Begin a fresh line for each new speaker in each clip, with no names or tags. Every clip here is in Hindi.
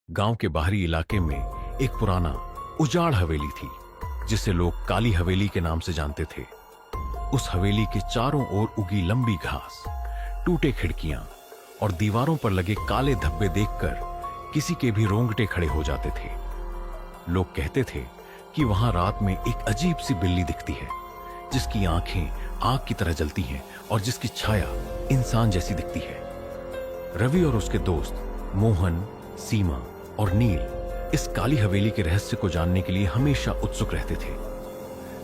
गांव के बाहरी इलाके में एक पुराना उजाड़ हवेली थी जिसे लोग काली हवेली के नाम से जानते थे। उस हवेली के चारों ओर उगी लंबी घास, टूटे खिड़कियां और दीवारों पर लगे काले धब्बे देखकर किसी के भी रोंगटे खड़े हो जाते थे। लोग कहते थे कि वहां रात में एक अजीब सी बिल्ली दिखती है जिसकी आंखें आग की तरह जलती हैं और जिसकी छाया इंसान जैसी दिखती है। रवि और उसके दोस्त मोहन, सीमा और नील इस काली हवेली के रहस्य को जानने के लिए हमेशा उत्सुक रहते थे।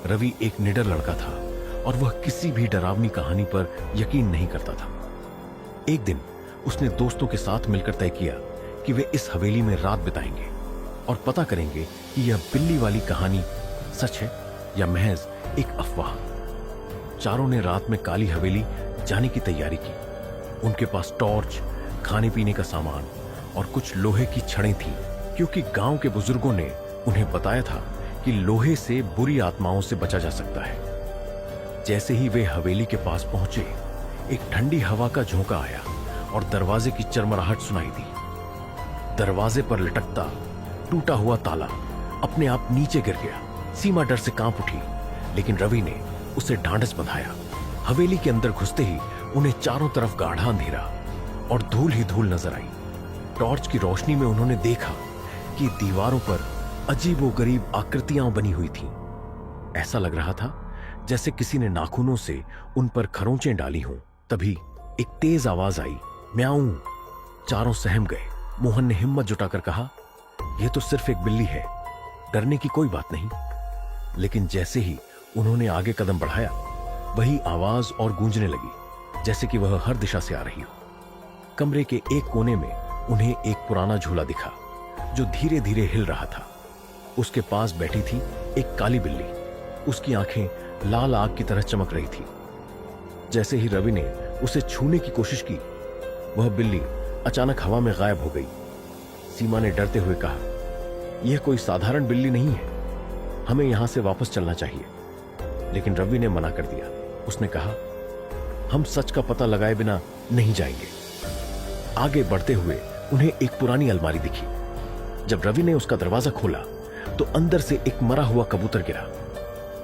रवि एक निडर लड़का था और वह किसी भी डरावनी कहानी पर यकीन नहीं करता था। एक दिन उसने दोस्तों के साथ मिलकर तय किया कि वे इस हवेली में रात बिताएंगे और पता करेंगे कि यह बिल्ली वाली कहानी सच है या महज एक अफवाह। चारों ने रात में काली हवेली जाने की तैयारी की। उनके पास टॉर्च, खाने पीने का सामान और कुछ लोहे की छड़ें थीं, क्योंकि गांव के बुजुर्गों ने उन्हें बताया था कि लोहे से बुरी आत्माओं से बचा जा सकता है। जैसे ही वे हवेली के पास पहुंचे, एक ठंडी हवा का झोंका आया और दरवाजे की चरमराहट सुनाई दी। दरवाजे पर लटकता टूटा हुआ ताला अपने आप नीचे गिर गया। सीमा डर से कांप उठी, लेकिन रवि ने उसे ढांढस बंधाया। हवेली के अंदर घुसते ही उन्हें चारों तरफ गाढ़ा अंधेरा और धूल ही धूल नजर आई। टॉर्च की रोशनी में उन्होंने देखा कि दीवारों पर अजीबोगरीब आकृतियां बनी हुई थीं। ऐसा लग रहा था जैसे किसी ने नाखूनों से उन पर खरोंचें डाली हों। तभी एक तेज आवाज आई, म्याऊं। चारों सहम गए। मोहन ने हिम्मत जुटाकर कहा, यह तो सिर्फ एक बिल्ली है, डरने की कोई बात नहीं। लेकिन जैसे ही उन्होंने आगे कदम बढ़ाया, वही आवाज और गूंजने लगी जैसे कि वह हर दिशा से आ रही हो। कमरे के एक कोने में उन्हें एक पुराना झूला दिखा जो धीरे धीरे हिल रहा था। उसके पास बैठी थी एक काली बिल्ली। उसकी आंखें लाल आग की तरह चमक रही थी। जैसे ही रवि ने उसे छूने की कोशिश की, वह बिल्ली अचानक हवा में गायब हो गई। सीमा ने डरते हुए कहा, यह कोई साधारण बिल्ली नहीं है, हमें यहां से वापस चलना चाहिए। लेकिन रवि ने मना कर दिया। उसने कहा, हम सच का पता लगाए बिना नहीं जाएंगे। आगे बढ़ते हुए उन्हें एक पुरानी अलमारी दिखी। जब रवि ने उसका दरवाजा खोला तो अंदर से एक मरा हुआ कबूतर गिरा।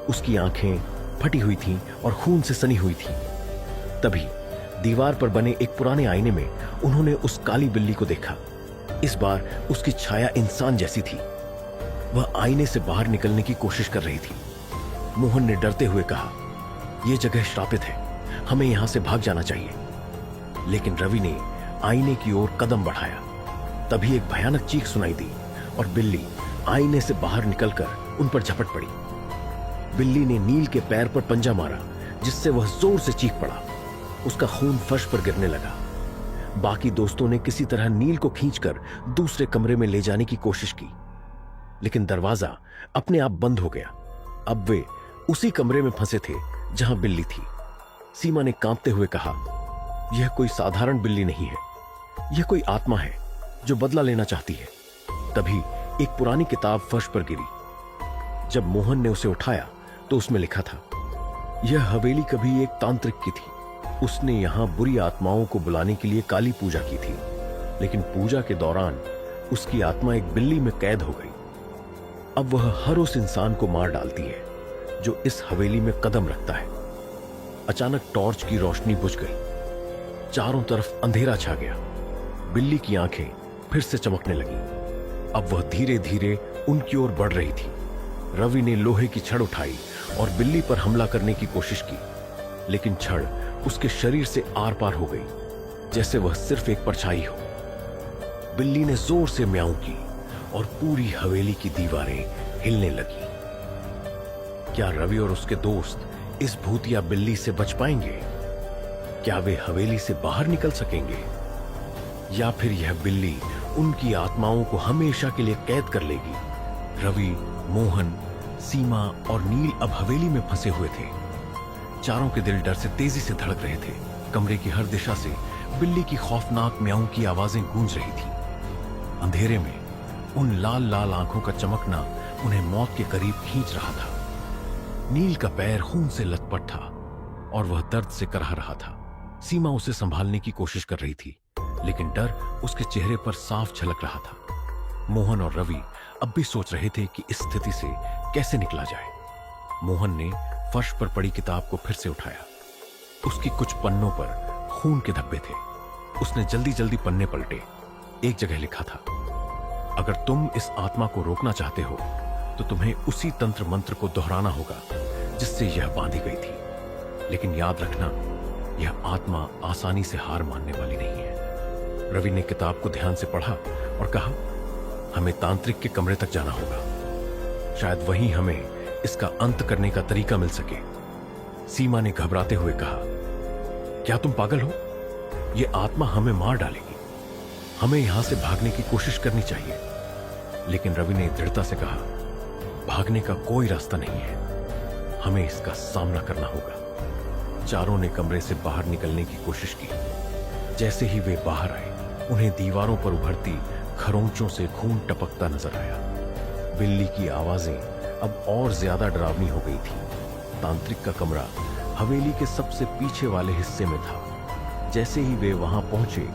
उसकी आंखें फटी हुई थीं और खून से सनी हुई थीं। तभी दीवार पर बने एक पुराने आईने में उन्होंने उस काली बिल्ली को देखा। इस बार उसकी छाया इंसान जैसी थी। वह आईने से बाहर निकलने की कोशिश कर रही थी। मोहन ने डरते हुए कहा, यह जगह श्रापित है, हमें यहां से भाग जाना चाहिए। लेकिन रवि ने आईने की ओर कदम बढ़ाया। तभी एक भयानक चीख सुनाई दी और बिल्ली आईने से बाहर निकलकर उन पर झपट पड़ी। बिल्ली ने नील के पैर पर पंजा मारा, जिससे वह जोर से चीख पड़ा। उसका खून फर्श पर गिरने लगा। बाकी दोस्तों ने किसी तरह नील को खींचकर दूसरे कमरे में ले जाने की कोशिश की, लेकिन दरवाजा अपने आप बंद हो गया। अब वे उसी कमरे में फंसे थे जहां बिल्ली थी। सीमा ने कांपते हुए कहा, यह कोई साधारण बिल्ली नहीं है, यह कोई आत्मा है जो बदला लेना चाहती है। तभी एक पुरानी किताब फर्श पर गिरी। जब मोहन ने उसे उठाया तो उसमें लिखा था, यह हवेली कभी एक तांत्रिक की थी। उसने यहां बुरी आत्माओं को बुलाने के लिए काली पूजा की थी, लेकिन पूजा के दौरान उसकी आत्मा एक बिल्ली में कैद हो गई। अब वह हर उस इंसान को मार डालती है जो इस हवेली में कदम रखता है। अचानक टॉर्च की रोशनी बुझ गई। चारों तरफ अंधेरा छा गया। बिल्ली की आंखें फिर से चमकने लगीं। अब वह धीरे धीरे उनकी ओर बढ़ रही थी। रवि ने लोहे की छड़ उठाई और बिल्ली पर हमला करने की कोशिश की, लेकिन छड़ उसके शरीर से आर पार हो गई, जैसे वह सिर्फ एक परछाई हो। बिल्ली ने जोर से म्याऊं की और पूरी हवेली की दीवारें हिलने लगी। क्या रवि और उसके दोस्त इस भूतिया बिल्ली से बच पाएंगे? क्या वे हवेली से बाहर निकल सकेंगे, या फिर यह बिल्ली उनकी आत्माओं को हमेशा के लिए कैद कर लेगी? रवि, मोहन, सीमा और नील अब हवेली में फंसे हुए थे। चारों के दिल डर से तेजी से धड़क रहे थे। कमरे की हर दिशा से बिल्ली की खौफनाक म्याऊं की आवाजें गूंज रही थी। अंधेरे में उन लाल लाल आंखों का चमकना उन्हें मौत के करीब खींच रहा था। नील का पैर खून से लथपथ था और वह दर्द से कराह रहा था। सीमा उसे संभालने की कोशिश कर रही थी, लेकिन डर उसके चेहरे पर साफ झलक रहा था। मोहन और रवि अब भी सोच रहे थे कि इस स्थिति से कैसे निकला जाए। मोहन ने फर्श पर पड़ी किताब को फिर से उठाया। उसकी कुछ पन्नों पर खून के धब्बे थे। उसने जल्दी जल्दी पन्ने पलटे। एक जगह लिखा था, अगर तुम इस आत्मा को रोकना चाहते हो तो तुम्हें उसी तंत्र मंत्र को दोहराना होगा जिससे यह बांधी गई थी। लेकिन याद रखना, यह आत्मा आसानी से हार मानने वाली नहीं है। रवि ने किताब को ध्यान से पढ़ा और कहा, हमें तांत्रिक के कमरे तक जाना होगा। शायद वहीं हमें इसका अंत करने का तरीका मिल सके। सीमा ने घबराते हुए कहा, क्या तुम पागल हो? यह आत्मा हमें मार डालेगी। हमें यहां से भागने की कोशिश करनी चाहिए। लेकिन रवि ने दृढ़ता से कहा, भागने का कोई रास्ता नहीं है, हमें इसका सामना करना होगा। चारों ने कमरे से बाहर निकलने की कोशिश की। जैसे ही वे बाहर आए, उन्हें दीवारों पर उभरती खरोंचों से खून टपकता नजर आया। बिल्ली की आवाजें अब और ज्यादा डरावनी हो गई थी। तांत्रिक का कमरा हवेली के सबसे पीछे वाले हिस्से में था। जैसे ही वे वहां पहुंचे,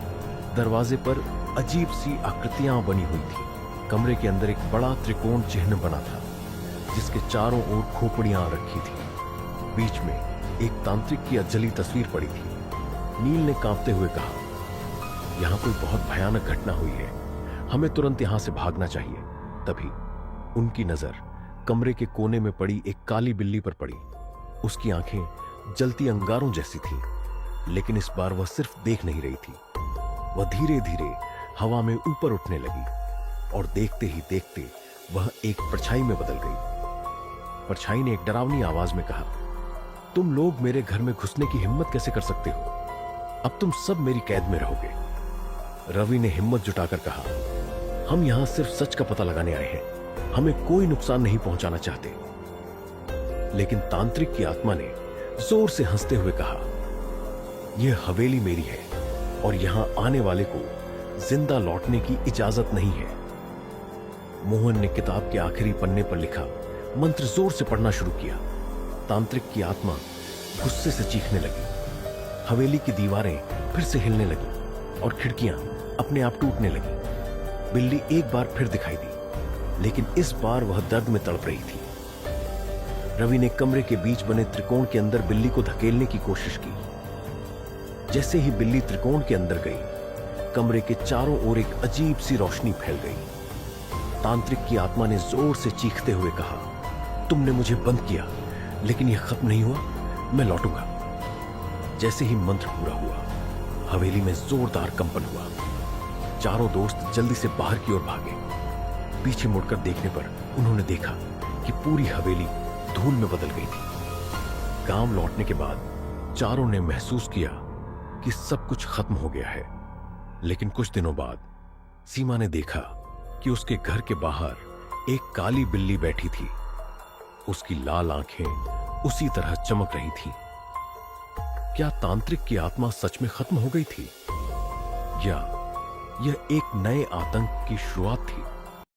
दरवाजे पर अजीब सी आकृतियां बनी हुई थी। कमरे के अंदर एक बड़ा त्रिकोण चिन्ह बना था जिसके चारों ओर खोपड़ियां रखी थी। बीच में एक तांत्रिक की अजली तस्वीर पड़ी थी। नील ने कांपते हुए कहा, यहां कोई बहुत भयानक घटना हुई है, हमें तुरंत यहां से भागना चाहिए। तभी उनकी नजर कमरे के कोने में पड़ी एक काली बिल्ली पर पड़ी। उसकी आंखें जलती अंगारों जैसी थीं, लेकिन इस बार वह सिर्फ देख नहीं रही थी। वह धीरे धीरे हवा में ऊपर उठने लगी और देखते ही देखते वह एक परछाई में बदल गई। परछाई ने एक डरावनी आवाज में कहा, तुम लोग मेरे घर में घुसने की हिम्मत कैसे कर सकते हो? अब तुम सब मेरी कैद में रहोगे। रवि ने हिम्मत जुटाकर कहा, हम यहां सिर्फ सच का पता लगाने आए हैं, हमें कोई नुकसान नहीं पहुंचाना चाहते। लेकिन तांत्रिक की आत्मा ने जोर से हंसते हुए कहा, यह हवेली मेरी है और यहां आने वाले को जिंदा लौटने की इजाजत नहीं है। मोहन ने किताब के आखिरी पन्ने पर लिखा मंत्र जोर से पढ़ना शुरू किया। तांत्रिक की आत्मा गुस्से से चीखने लगी। हवेली की दीवारें फिर से हिलने लगी और खिड़कियां अपने आप टूटने लगी। बिल्ली एक बार फिर दिखाई दी, लेकिन इस बार वह दर्द में तड़प रही थी। रवि ने कमरे के बीच बने त्रिकोण के अंदर बिल्ली को धकेलने की कोशिश की। जैसे ही बिल्ली त्रिकोण के अंदर गई, कमरे के चारों ओर एक अजीब सी रोशनी फैल गई। तांत्रिक की आत्मा ने जोर से चीखते हुए कहा, तुमने मुझे बंद किया, लेकिन यह खत्म नहीं हुआ, मैं लौटूंगा। जैसे ही मंत्र पूरा हुआ, हवेली में जोरदार कंपन हुआ। चारों दोस्त जल्दी से बाहर की ओर भागे। पीछे मुड़कर देखने पर उन्होंने देखा कि पूरी हवेली धूल में बदल गई थी। गांव लौटने के बाद चारों ने महसूस किया कि सब कुछ खत्म हो गया है। लेकिन कुछ दिनों बाद सीमा ने देखा कि उसके घर के बाहर एक काली बिल्ली बैठी थी। उसकी लाल आंखें उसी तरह चमक रही थीं। क्या तांत्रिक की आत्मा सच में खत्म हो गई थी, या यह एक नए आतंक की शुरुआत थी?